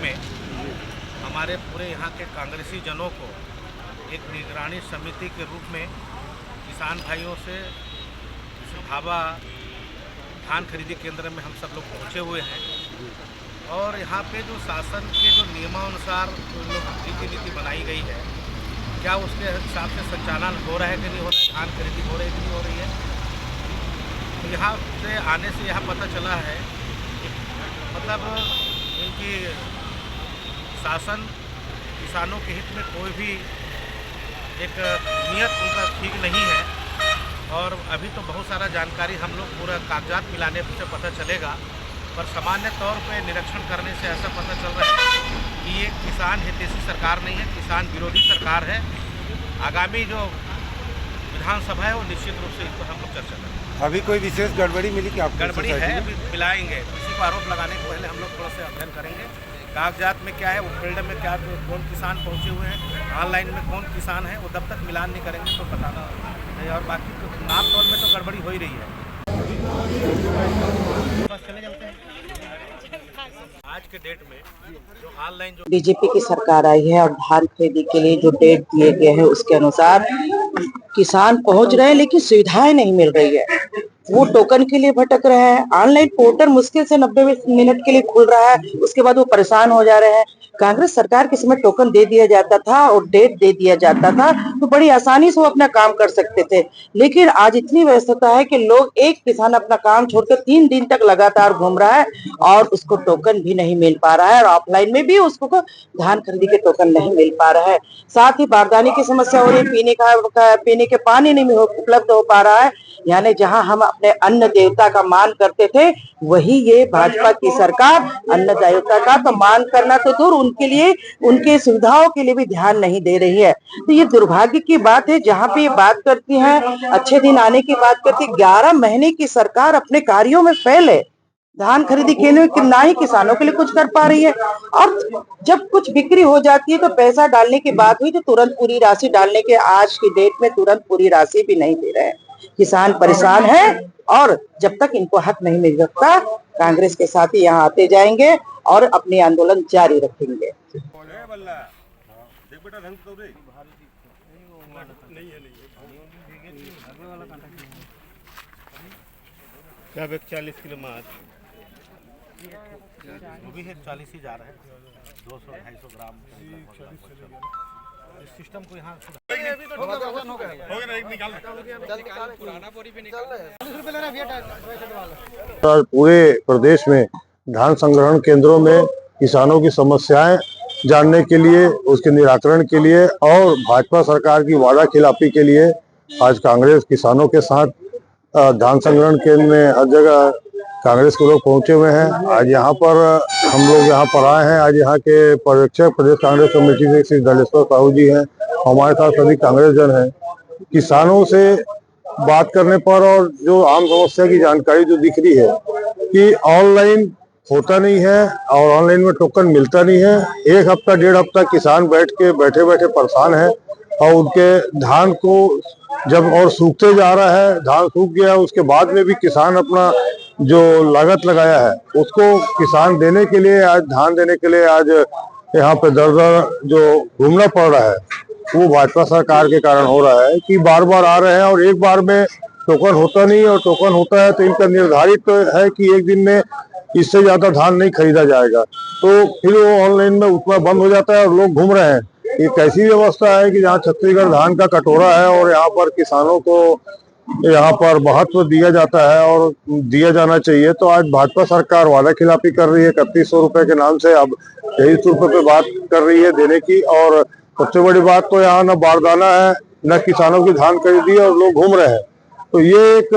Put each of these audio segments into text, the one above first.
में हमारे पूरे यहाँ के कांग्रेसी जनों को एक निगरानी समिति के रूप में किसान भाइयों से भाभा धान खरीदी केंद्र में हम सब लोग पहुँचे हुए हैं और यहाँ पे जो शासन के जो नियमानुसार जो नीति बनाई गई है, क्या उसके हिसाब से संचालन हो रहा है कि नहीं हो रहा है, धान खरीदी हो रही है कि नहीं हो रही है। तो यहाँ से आने से यहाँ पता चला है कि मतलब इनकी शासन किसानों के हित में कोई भी एक नियत उनका ठीक नहीं है। और अभी तो बहुत सारा जानकारी हम लोग पूरा कागजात मिलाने से पता चलेगा, पर सामान्य तौर पे निरीक्षण करने से ऐसा पता चल रहा है कि ये किसान हितैषी सरकार नहीं है, किसान विरोधी सरकार है। आगामी जो विधानसभा है वो निश्चित रूप से इसको हम लोग चर्चा करेंगे। अभी कोई विशेष गड़बड़ी मिली कि आपको? गड़बड़ी है, अभी मिलाएंगे। किसी को आरोप लगाने के पहले हम लोग थोड़ा सा अध्ययन करेंगे, कागजात में क्या है, वो फील्ड में क्या कौन किसान पहुँचे हुए हैं, ऑनलाइन में कौन किसान है, वो जब तक मिलान नहीं करेंगे तो बताना नहीं। और बाकी तो नाम तौर में तो गड़बड़ी हो ही रही है। चले जाते हैं आज के डेट में जो ऑनलाइन जो बीजेपी की सरकार आई है और धान खरीदी के लिए जो डेट दिए गए हैं उसके अनुसार किसान पहुंच रहे हैं, लेकिन सुविधाएं नहीं मिल रही है। वो टोकन के लिए भटक रहे हैं। ऑनलाइन पोर्टल मुश्किल से 90 मिनट के लिए खुल रहा है, उसके बाद वो परेशान हो जा रहे हैं। कांग्रेस सरकार के समय टोकन दे दिया जाता था और डेट दे दिया जाता था तो बड़ी आसानी से वो अपना काम कर सकते थे, लेकिन आज इतनी व्यस्तता है कि लोग एक किसान अपना काम छोड़कर 3 दिन तक लगातार घूम रहा है और उसको टोकन भी नहीं मिल पा रहा है और ऑफलाइन में भी उसको धान खरीदी के टोकन नहीं मिल पा रहा है। साथ ही बारदाने की समस्या हो रही है, पीने के पानी नहीं उपलब्ध हो पा रहा है। यानी जहां हम अपने अन्न देवता का मान करते थे, वही ये भाजपा की सरकार अन्न देवता का तो मान करना तो दूर, उनके लिए उनके सुविधाओं के लिए भी ध्यान नहीं दे रही है। तो ये दुर्भाग्य की बात है। जहां पे ये बात करती हैं अच्छे दिन आने की बात करती, 11 महीने की सरकार अपने कार्यों में फेल है। धान खरीदी केंद्र में ना ही किसानों के लिए कुछ कर पा रही है और जब कुछ बिक्री हो जाती है तो पैसा डालने की बात हुई तो तुरंत पूरी राशि डालने के आज की डेट में तुरंत पूरी राशि भी नहीं दे रहे हैं। किसान परेशान है और जब तक इनको हक नहीं मिल सकता, कांग्रेस के साथ ही यहाँ आते जाएंगे और अपने आंदोलन जारी रखेंगे। क्या 40 किलो माल वो भी है, 40 ही जा रहा है, 200-250 ग्राम सिस्टम को यहाँ पूरे प्रदेश में धान संग्रहण केंद्रों में किसानों की समस्याएं जानने के लिए, उसके निराकरण के लिए और भाजपा सरकार की वादा खिलाफी के लिए आज कांग्रेस किसानों के साथ धान संग्रहण केंद्र में हर जगह कांग्रेस के लोग पहुंचे हुए हैं। आज यहाँ पर हम लोग यहाँ पर आए हैं। आज यहाँ के पर्यवेक्षक प्रदेश कांग्रेस कमेटी से श्री दलेश्वर साहू जी हैं, हमारे साथ सभी कांग्रेस जन हैं। किसानों से बात करने पर और जो आम समस्या की जानकारी जो दिख रही है कि ऑनलाइन होता नहीं है और ऑनलाइन में टोकन मिलता नहीं है। 1 हफ्ता 1.5 हफ्ता किसान बैठे बैठे परेशान है और उनके धान को जब और सूखते जा रहा है, धान सूख गया, उसके बाद में भी किसान अपना जो लागत लगाया है उसको किसान देने के लिए, आज धान देने के लिए आज यहाँ पे दर जो घूमना पड़ रहा है वो भाजपा सरकार के कारण हो रहा है कि बार बार आ रहे हैं और एक बार में टोकन होता नहीं, और टोकन होता है तो इनका निर्धारित है कि एक दिन में इससे ज्यादा धान नहीं खरीदा जाएगा, तो फिर वो ऑनलाइन में उतना बंद हो जाता है और लोग घूम रहे हैं। ये कैसी व्यवस्था है कि जहाँ छत्तीसगढ़ धान का कटोरा है और यहाँ पर किसानों को यहाँ पर महत्व दिया जाता है और दिया जाना चाहिए। तो आज भाजपा सरकार वादा खिलाफी कर रही है। 3100 रुपए के नाम से अब 2300 रुपए पे बात कर रही है देने की, और सबसे बड़ी बात तो यहाँ न बारदाना है न किसानों की धान खरीदी है और लोग घूम रहे हैं। तो ये एक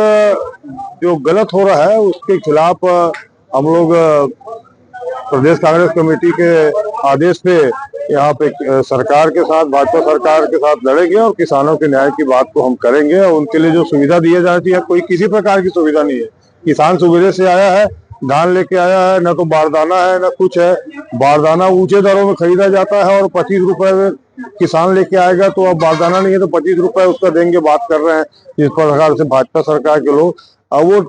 जो गलत हो रहा है उसके खिलाफ हम लोग प्रदेश कांग्रेस कमेटी के आदेश पे यहाँ पे सरकार के साथ, भाजपा सरकार के साथ लड़ेंगे और किसानों के न्याय की बात को हम करेंगे। और उनके लिए जो सुविधा दी जाती है, कोई किसी प्रकार की सुविधा नहीं है। किसान सुविधा से आया है, धान लेके आया है, न तो बारदाना है न कुछ है। बारदाना ऊंचे दरों में खरीदा जाता है और 25 रुपए किसान लेके आएगा तो अब बारदाना नहीं है तो 25 रुपए उसका देंगे, बात कर रहे हैं इस प्रकार से भाजपा सरकार के लोग। अब वो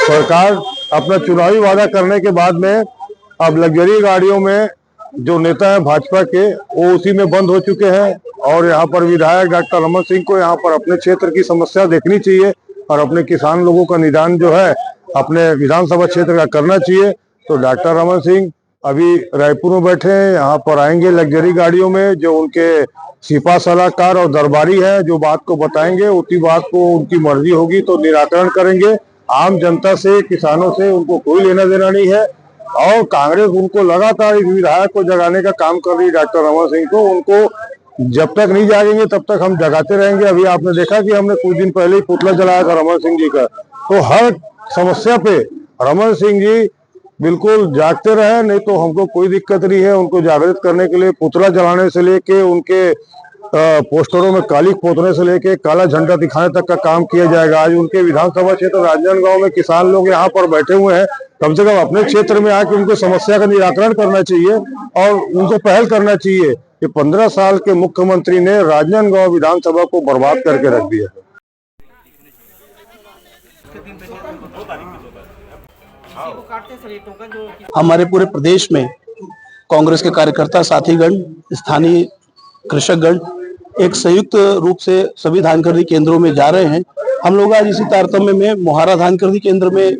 सरकार अपना चुनावी वादा करने के बाद में अब लग्जरी गाड़ियों में जो नेता है भाजपा के वो उसी में बंद हो चुके हैं। और यहाँ पर विधायक डॉक्टर रमन सिंह को यहाँ पर अपने क्षेत्र की समस्या देखनी चाहिए और अपने किसान लोगों का निदान जो है अपने विधानसभा क्षेत्र का करना चाहिए। तो डॉक्टर रमन सिंह अभी रायपुर में बैठे हैं, यहाँ पर आएंगे लग्जरी गाड़ियों में, जो उनके सिपा सलाहकार और दरबारी है जो बात को बताएंगे, उसी बात को उनकी मर्जी होगी तो निराकरण करेंगे। आम जनता से, किसानों से उनको कोई लेना देना नहीं है। और कांग्रेस उनको लगातार इस विधायक को जगाने का काम कर रही है, डॉक्टर रमन सिंह को। उनको जब तक नहीं जागेंगे तब तक हम जगाते रहेंगे। अभी आपने देखा कि हमने कुछ दिन पहले ही पुतला जलाया था रमन सिंह जी का। तो हर समस्या पे रमन सिंह जी बिल्कुल जागते रहे, नहीं तो हमको कोई दिक्कत नहीं है। उनको जागृत करने के लिए पुतला जलाने से लेके उनके पोस्टरों में काली पोतने से लेके काला झंडा दिखाने तक का काम किया जाएगा। आज उनके विधानसभा क्षेत्र राजनांदगांव में किसान लोग यहाँ पर बैठे हुए हैं, कम से कम अपने क्षेत्र में आके उनको समस्या का निराकरण करना चाहिए और उनको पहल करना चाहिए कि 15 साल के मुख्यमंत्री ने राजनांदगांव विधानसभा को बर्बाद करके रख दिया। हमारे पूरे प्रदेश में कांग्रेस के कार्यकर्ता साथीगण, स्थानीय कृषकगण एक संयुक्त रूप से सभी धान खरीदी केंद्रों में जा रहे हैं। हम लोग आज इसी तारतम्य में मोहारा धान खरीदी केंद्र में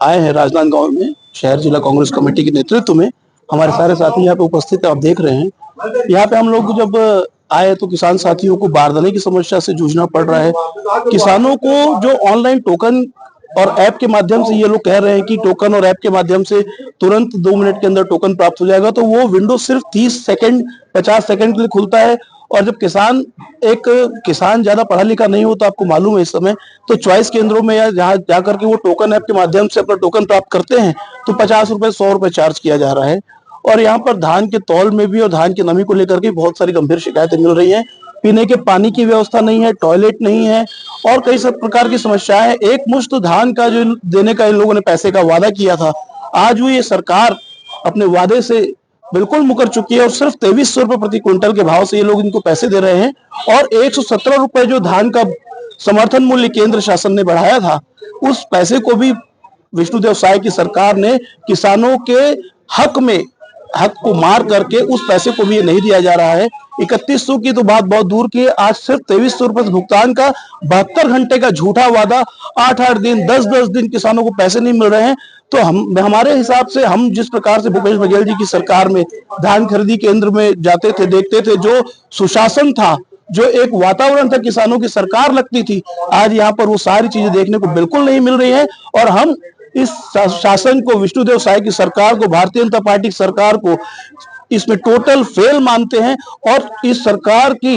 आए हैं राजनांदगांव में। शहर जिला कांग्रेस कमेटी के नेतृत्व में हमारे सारे साथी यहाँ पे उपस्थित है, आप देख रहे हैं। यहाँ पे हम लोग जब आए तो किसान साथियों को बारदाने की समस्या से जूझना पड़ रहा है। किसानों को जो ऑनलाइन टोकन और ऐप के माध्यम से ये लोग कह रहे हैं कि टोकन और ऐप के माध्यम से तुरंत 2 मिनट के अंदर टोकन प्राप्त हो जाएगा, तो वो विंडो सिर्फ 30 सेकंड 50 सेकंड के लिए खुलता है। और जब किसान ज्यादा पढ़ा लिखा नहीं हो तो आपको मालूम है इस समय तो चॉइस केंद्रों में या जहाँ जाकर के वो टोकन ऐप के माध्यम से अपना टोकन प्राप्त करते हैं तो 50 रुपए 100 रुपए चार्ज किया जा रहा है। और यहाँ पर धान के तौल में भी और धान की नमी को लेकर के बहुत सारी गंभीर शिकायतें मिल रही हैं। पीने के पानी की व्यवस्था नहीं है, टॉयलेट नहीं है और कई सब प्रकार की समस्याएं हैं। एक मुश्त धान का जो देने का इन लोगों ने पैसे का वादा किया था, आज वो ये सरकार अपने वादे से बिल्कुल मुकर चुकी है और सिर्फ 2300 रुपए प्रति क्विंटल के भाव से ये लोग इनको पैसे दे रहे हैं। और 117 रुपए जो धान का समर्थन मूल्य केंद्र शासन ने बढ़ाया था, उस पैसे को भी विष्णुदेव साय की सरकार ने किसानों के हक को मार करके उस पैसे को भी ये नहीं दिया जा रहा है। 3100 की तो बात बहुत दूर की है, आज सिर्फ 2300 रुपए भुगतान का 72 घंटे का झूठा वादा, 8-8 दिन 10-10 दिन किसानों को पैसे नहीं मिल रहे हैं। तो हमारे हिसाब से हम जिस प्रकार से भूपेश बघेल जी की सरकार में धान खरीदी केंद्र में जाते थे, देखते थे, जो सुशासन था, जो एक वातावरण था, किसानों की सरकार लगती थी, आज यहाँ पर वो सारी चीजें देखने को बिल्कुल नहीं मिल रही है। और हम इस शासन को, विष्णुदेव साय की सरकार को, भारतीय जनता पार्टी की सरकार को इसमें टोटल फेल मानते हैं और इस सरकार की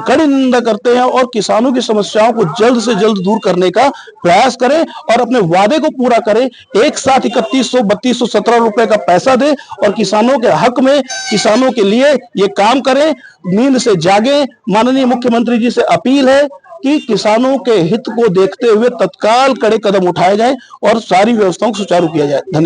कड़ी निंदा करते हैं और किसानों की समस्याओं को जल्द से जल्द दूर करने का प्रयास करें और अपने वादे को पूरा करें। एक साथ 3100, 3217 रुपए का पैसा दे और किसानों के हक में, किसानों के लिए ये काम करें। नींद से जागे। माननीय मुख्यमंत्री जी से अपील है कि किसानों के हित को देखते हुए तत्काल कड़े कदम उठाए जाएं और सारी व्यवस्थाओं को सुचारू किया जाए। धन्यवाद।